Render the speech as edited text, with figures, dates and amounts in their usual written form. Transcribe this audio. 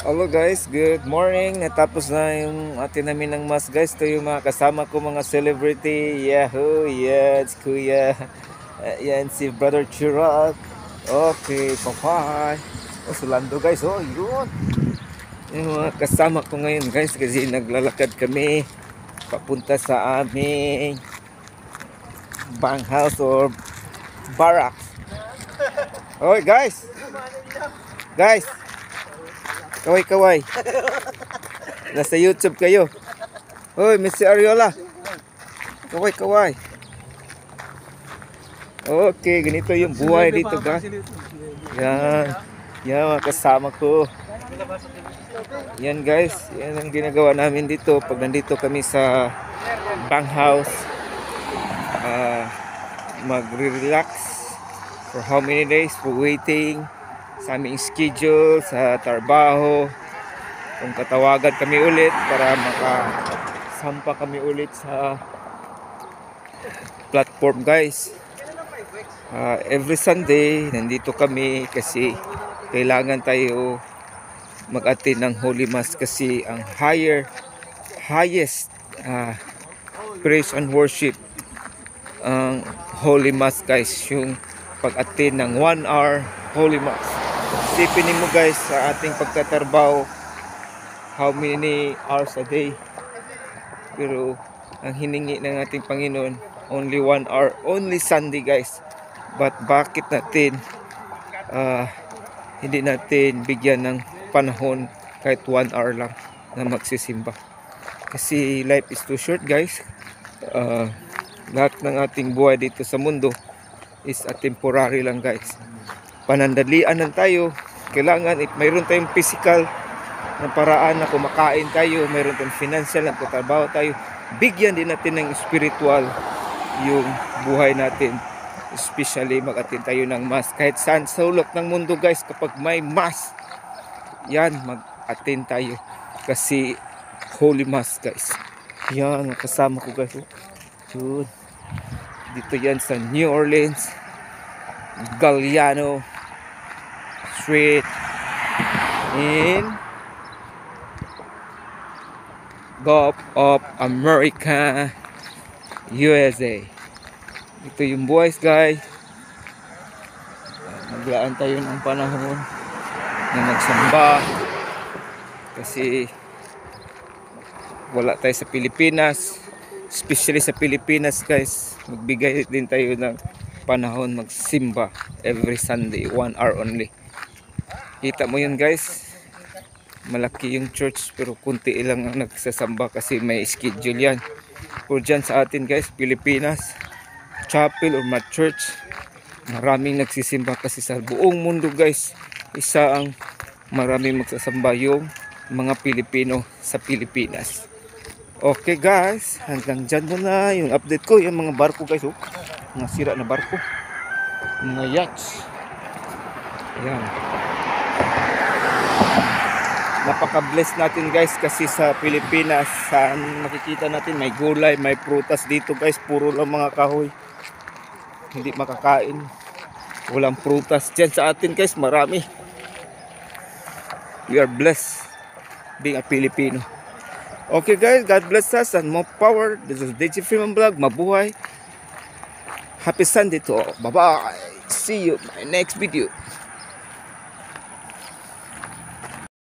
Hello guys, good morning. Natapos na yung atin namin ng mas guys. Ito yung mga kasama ko mga celebrity. Yahoo, yes, kuya. Yan si Brother Chirag. Okay, papay. Oh, Sulando guys. Oh, yun. Yung mga kasama ko ngayon guys kasi naglalakad kami papunta sa aming bang house or barracks. Oh guys. Guys, kaway-kaway. Nasa YouTube kayo. Hoy, Mr. Ariola. Kaway-kaway. Okay, ganito yung buhay dito, guys. Yan. Yan, mga kasama ko. Yan, guys. Yan ang ginagawa namin dito pag nandito kami sa bang house. Magre-relax for how many days for waiting sa aming schedule sa trabaho. Kung katawagan kami ulit para makasampa kami ulit sa platform guys. Every Sunday nandito kami kasi kailangan tayo mag-attend ng Holy Mass kasi ang highest praise and worship ang Holy Mass guys, yung pag-attend ng 1 hour Holy Mass. Isipin mo guys sa ating pagtatrabaho how many hours a day, pero ang hiningi ng ating Panginoon only 1 hour, only Sunday guys. But bakit natin hindi natin bigyan ng panahon kahit 1 hour lang na magsisimba? Kasi life is too short guys. Lahat ng ating buhay dito sa mundo is a temporary lang guys. Panandalian lang tayo. Kailangan mayroon tayong physical na paraan na kumakain tayo, mayroon tayong financial na trabaho tayo, bigyan din natin ng spiritual yung buhay natin, especially mag-attend tayo ng mass kahit saan sa ulok ng mundo guys. Kapag may mass yan, mag-attend tayo kasi Holy Mass guys. Yan, kasama ko guys. Yun. Dito yan sa New Orleans, Galliano Street in Gulf of America, USA. Ito yung boys guys. Maglaan tayo ng panahon na magsamba kasi wala tayo sa Pilipinas. Especially sa Pilipinas guys, magbigay din tayo ng panahon magsimba every Sunday, 1 hour only. Kita mo yun guys, malaki yung church pero kunti lang ang nagsasamba kasi may schedule yan. Pero dyan sa atin guys, Pilipinas, chapel or mat church, maraming nagsisimba kasi sa buong mundo guys, isa ang maraming magsasamba yung mga Pilipino sa Pilipinas. Okay guys, hanggang dyan muna yung update ko. Yung mga barko guys, mga sira na barko, mga yachts. Ayan, napaka-bless natin guys kasi sa Pilipinas, saan makikita natin may gulay, may prutas. Dito guys, puro lang mga kahoy, hindi makakain, walang prutas. Dyan sa atin guys, marami. We are blessed being a Filipino. Okay guys, God bless us and more power. This is DJ Freeman Vlog. Mabuhay. Happy Sunday to all. Bye bye. See you in my next video.